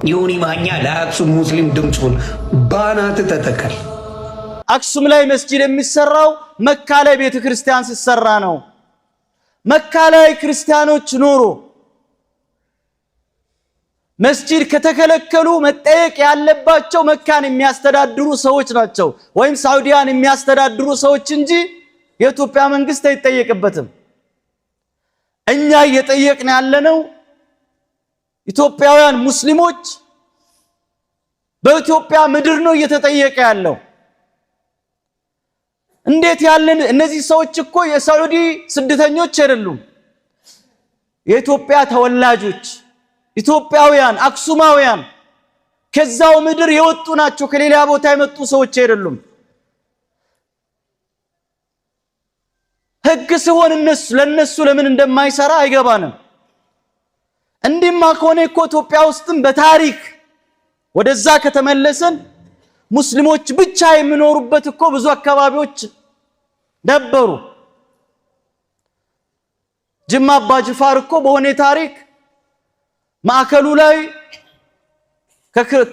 ዮኒ ማኛ ለአክሱም ሙስሊም ድምጹን ባናት ተተከል። አክሱም ላይ መስጂድ የሚሰራው መካ ላይ ቤተክርስቲያን ሲሰራ ነው። መካ ላይ ክርስቲያኖች ኖሮ መስጂድ ከተከለከሉ መጠየቅ ያለባቸው መካን የሚያስተዳድሩ ሰዎች ናቸው ወይም ሳውዲያን የሚያስተዳድሩ ሰዎች እንጂ የኢትዮጵያ መንግስት አይጠየቅበትም። እኛ እየጠየቅን ያለነው ኢትዮጵያውያን ሙስሊሞች በኢትዮጵያ ምድር ነው እየተጠየቀ ያለው። እንዴት ያለን እነዚህ ሰዎች እኮ የሳውዲ ስደተኞች አይደሉም። የኢትዮጵያ ተወላጆች ኢትዮጵያውያን አክሱማውያን ከዛው ምድር የወጡ ናቸው። ከሌላ ቦታ የመጡ ሰዎች አይደሉም። ህግ ሲሆን ለነሱ ለምን እንደማይሰራ አይገባንም። እንዲማ ከሆነ እኮ ኢትዮጵያ ውስጥም በታሪክ ወደዛ ከተመለሰን ሙስሊሞች ብቻ የሚኖሩበት እኮ ብዙ አካባቢዎች ነበሩ። ጅማ አባ ጅፋር እኮ በሆነ ታሪክ ማዕከሉ ላይ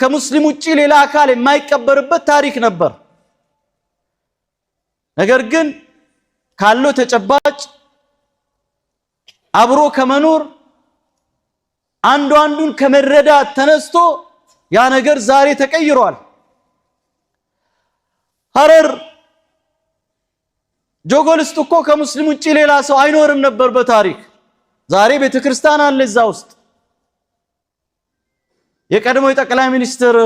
ከሙስሊም ውጪ ሌላ አካል የማይቀበርበት ታሪክ ነበር። ነገር ግን ካለው ተጨባጭ አብሮ ከመኖር አንዱን ከመረዳት ተነስቶ ያ ነገር ዛሬ ተቀይሯል። ሐረር ጆጎልስት እኮ ከሙስሊም ውጪ ሌላ ሰው አይኖርም ነበር በታሪክ። ዛሬ ቤተክርስቲያን አለ እዛ ውስጥ። የቀድሞ ጠቅላይ ሚኒስትር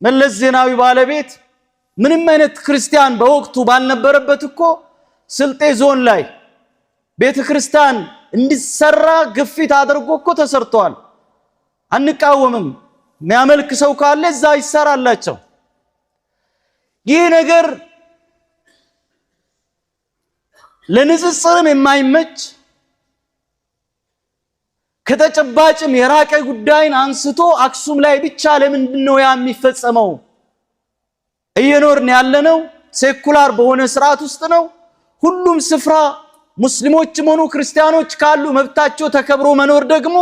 መለስ ዜናዊ ባለቤት ምንም አይነት ክርስቲያን በወቅቱ ባልነበረበት እኮ ስልጤ ዞን ላይ ቤተክርስቲያን እንዲሰራ ግፊት አድርጎ እኮ ተሰርቷል። አንቃወምም። የሚያመልክ ሰው ካለ እዛ ይሰራላቸው። ይህ ነገር ለንጽጽርም የማይመች ከተጨባጭም የራቀ ጉዳይን አንስቶ አክሱም ላይ ብቻ ለምንድን ነው ያ የሚፈጸመው? እየኖርን ያለነው ሴኩላር በሆነ ስርዓት ውስጥ ነው። ሁሉም ስፍራ ሙስሊሞችም ሆኑ ክርስቲያኖች ካሉ መብታቸው ተከብሮ መኖር ደግሞ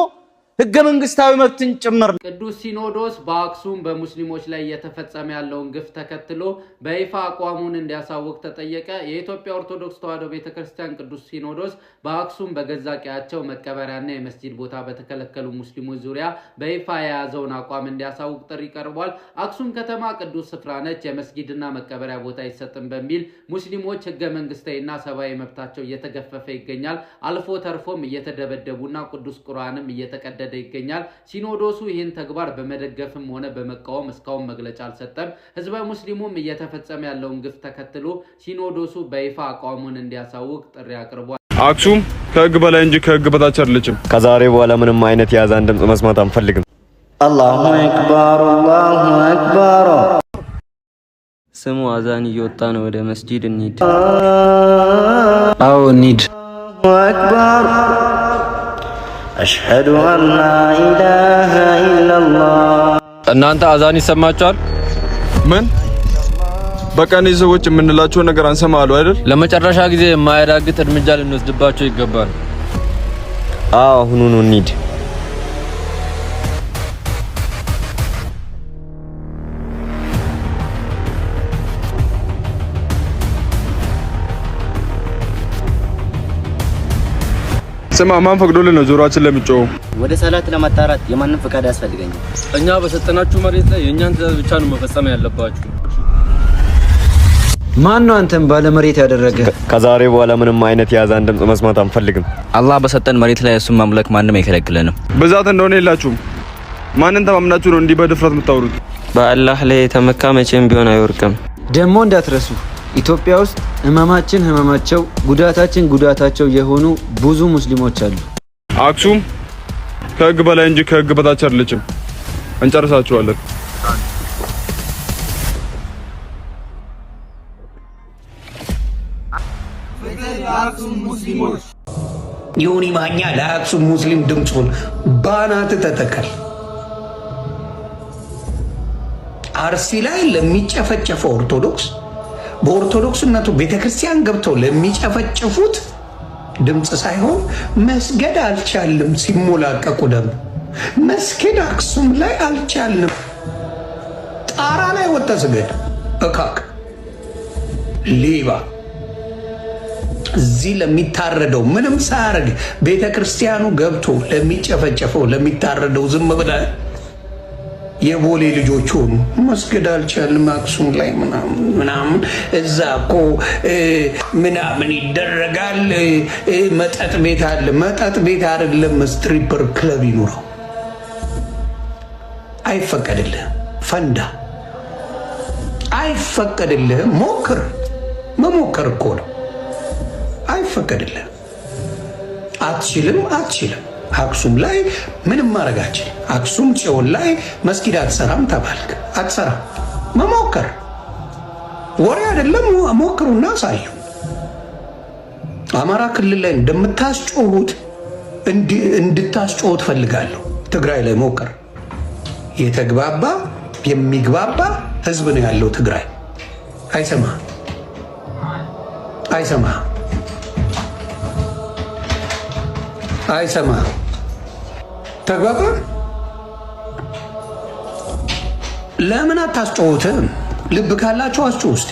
ህገ መንግስታዊ መብትን ጭምር። ቅዱስ ሲኖዶስ በአክሱም በሙስሊሞች ላይ እየተፈጸመ ያለውን ግፍ ተከትሎ በይፋ አቋሙን እንዲያሳውቅ ተጠየቀ። የኢትዮጵያ ኦርቶዶክስ ተዋሕዶ ቤተክርስቲያን ቅዱስ ሲኖዶስ በአክሱም በገዛ ቀያቸው መቀበሪያና የመስጂድ ቦታ በተከለከሉ ሙስሊሞች ዙሪያ በይፋ የያዘውን አቋም እንዲያሳውቅ ጥሪ ቀርቧል። አክሱም ከተማ ቅዱስ ስፍራ ነች፣ የመስጊድና መቀበሪያ ቦታ አይሰጥም በሚል ሙስሊሞች ህገ መንግስታዊና ሰብአዊ መብታቸው እየተገፈፈ ይገኛል። አልፎ ተርፎም እየተደበደቡና ቅዱስ ቁርአንም እየተቀደደ ይገኛል። ሲኖዶሱ ይህን ተግባር በመደገፍም ሆነ በመቃወም እስካሁን መግለጫ አልሰጠም። ህዝበ ሙስሊሙም እየተፈጸመ ያለውን ግፍ ተከትሎ ሲኖዶሱ በይፋ አቋሙን እንዲያሳውቅ ጥሪ አቅርቧል። አክሱም ከህግ በላይ እንጂ ከህግ በታች አይደለችም። ከዛሬ በኋላ ምንም አይነት የአዛን ድምጽ መስማት አንፈልግም። አላሁ አክበር አላሁ አክበር። ስሙ አዛን እየወጣ ነው። ወደ መስጂድ እንሂድ። አዎ እንሂድ። አላሁ አክበር አሽሀዱ አን ላ ኢላሃ ኢላላህ። እናንተ አዛን ይሰማችኋል? ምን በቀን ሰዎች የምንላቸው ነገር አንሰማሉ አይደል? ለመጨረሻ ጊዜ የማያዳግጥ እርምጃ ልንወስድባቸው ይገባል። አዎ አሁኑኑ እንሂድ። ስማ ማን ፈቅዶልን ነው ዞራችን ለምጮው? ወደ ሰላት ለማጣራት የማንም ፍቃድ ያስፈልገኛል። እኛ በሰጠናችሁ መሬት ላይ የኛን ትዕዛዝ ብቻ ነው መፈጸም ያለባችሁ። ማን ነው አንተን ባለ መሬት ያደረገ? ከዛሬ በኋላ ምንም አይነት የአዛን ድምጽ መስማት አንፈልግም። አላህ በሰጠን መሬት ላይ እሱን ማምለክ ማንንም አይከለክለንም። ብዛት እንደሆነ የላችሁም። ማንን ተማምናችሁ ነው እንዲህ በድፍረት የምታወሩት? በአላህ ላይ የተመካ መቼም ቢሆን አይወርቅም። ደሞ እንዳትረሱ ኢትዮጵያ ውስጥ ህመማቸው ጉዳታችን ጉዳታቸው የሆኑ ብዙ ሙስሊሞች አሉ። አክሱም ከህግ በላይ እንጂ ከህግ በታች አይደለችም። እንጨርሳችኋለን። ዮኒ ማኛ ለአክሱም ሙስሊም ድምጹን ባናት ተተከል። አርሲ ላይ ለሚጨፈጨፈው ኦርቶዶክስ በኦርቶዶክስነቱ ቤተክርስቲያን ገብተው ለሚጨፈጭፉት ድምጽ ሳይሆን መስገድ አልቻልም ሲሞላቀቁ ደም መስጊድ አክሱም ላይ አልቻልንም። ጣራ ላይ ወጣ ስገድ እካክ ሌባ እዚህ ለሚታረደው ምንም ሳያረግ ቤተ ክርስቲያኑ ገብቶ ለሚጨፈጨፈው ለሚታረደው ዝም ብለህ የቦሌ ልጆች ሆኑ መስገድ አልቻልንም አክሱም ላይ ምናምን እዛ እኮ ምናምን ይደረጋል። መጠጥ ቤት አለ። መጠጥ ቤት አይደለም ስትሪፐር ክለብ ይኑረው። አይፈቀድልህም። ፈንዳ አይፈቀድልህም። ሞክር። መሞከር እኮ ነው። አይፈቀድልህም። አትችልም። አክሱም ላይ ምንም ማድረግ አትችልም። አክሱም ጽዮን ላይ መስጊድ አትሰራም ተባልክ፣ አትሰራም። መሞከር ወሬ አይደለም። ሞክሩና አሳዩ። አማራ ክልል ላይ እንደምታስጮሁት እንድታስጮሁት ፈልጋለሁ። ትግራይ ላይ ሞክር። የተግባባ የሚግባባ ህዝብ ነው ያለው ትግራይ። አይሰማ ተግባባ። ለምን አታስጮሁትም? ልብ ካላችሁ አስጮሁ። እስቲ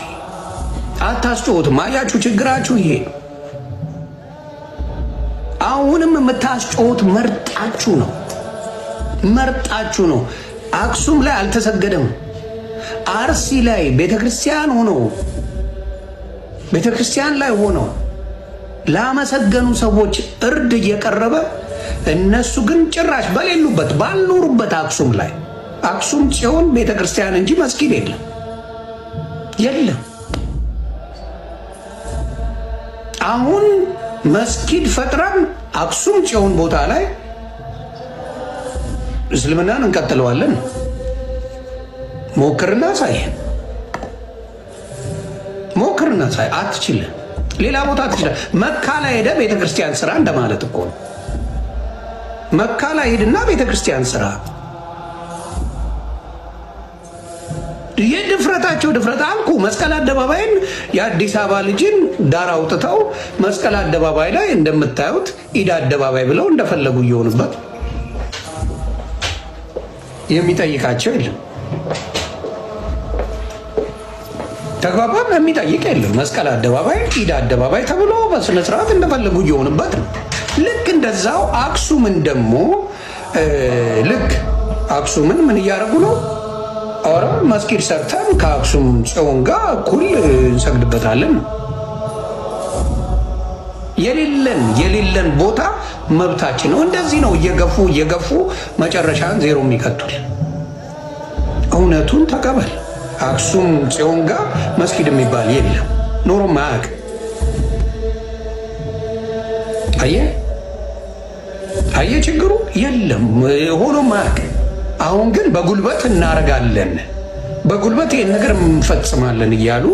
አታስጮሁትም? አያችሁ ችግራችሁ ይሄ። አሁንም የምታስጮሁት መርጣችሁ ነው። አክሱም ላይ አልተሰገደም። አርሲ ላይ ቤተክርስቲያን ላይ ሆነው ላመሰገኑ ሰዎች እርድ እየቀረበ እነሱ ግን ጭራሽ በሌሉበት ባልኖሩበት አክሱም ላይ አክሱም ጽዮን ቤተክርስቲያን እንጂ መስጊድ የለም። አሁን መስጊድ ፈጥረን አክሱም ጽዮን ቦታ ላይ እስልምናን እንቀጥለዋለን። ሞክርና ሳይ አትችልም። ሌላ ቦታ አትችልም። መካ ላይ ሄደ ቤተክርስቲያን ስራ እንደማለት እኮ ነው። መካ ላይ ሄድና ቤተክርስቲያን ስራ። የድፍረታቸው ድፍረት አልኩ። መስቀል አደባባይን የአዲስ አበባ ልጅን ዳር አውጥተው መስቀል አደባባይ ላይ እንደምታዩት ኢድ አደባባይ ብለው እንደፈለጉ እየሆኑበት የሚጠይቃቸው የለም። ተግባባን። የሚጠይቅ የለም። መስቀል አደባባይ ኢድ አደባባይ ተብሎ በስነ ስርዓት እንደፈለጉ እየሆኑበት ነው። ልክ እንደዛው አክሱምን ደግሞ ልክ አክሱምን ምን እያደረጉ ነው? ኧረ መስጊድ ሰርተን ከአክሱም ጽዮን ጋር እኩል እንሰግድበታለን። የሌለን ቦታ መብታችን ነው። እንደዚህ ነው እየገፉ መጨረሻን ዜሮ የሚከቱል። እውነቱን ተቀበል። አክሱም ጽዮን ጋር መስጊድ የሚባል የለም፣ ኖሮም አያውቅም። አየህ ችግሩ የለም፣ ሆኖም አያውቅም። አሁን ግን በጉልበት እናረጋለን፣ በጉልበት ይህን ነገር እንፈጽማለን እያሉ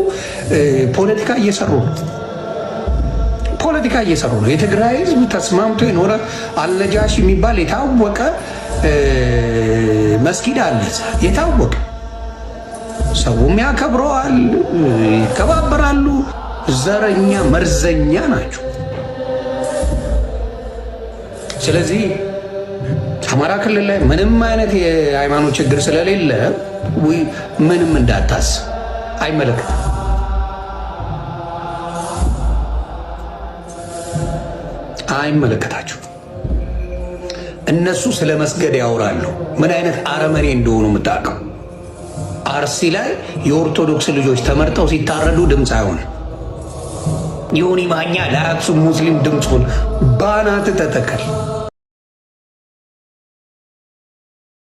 ፖለቲካ እየሰሩ ነው። የትግራይ ህዝብ ተስማምቶ የኖረ አልነጃሽ የሚባል የታወቀ መስጊድ አለ። የታወቀ ሰውም ያከብረዋል፣ ይከባበራሉ። ዘረኛ መርዘኛ ናቸው። ስለዚህ አማራ ክልል ላይ ምንም አይነት የሃይማኖት ችግር ስለሌለ ምንም እንዳታስብ፣ አይመለከታችሁ። እነሱ ስለ መስገድ ያወራሉ። ምን አይነት አረመኔ እንደሆኑ የምታውቀው። አርሲ ላይ የኦርቶዶክስ ልጆች ተመርጠው ሲታረዱ ድምፅ አይሆን። ዮኒ ማኛ ለአክሱም ሙስሊም ድምፁን ባናት ተተከል።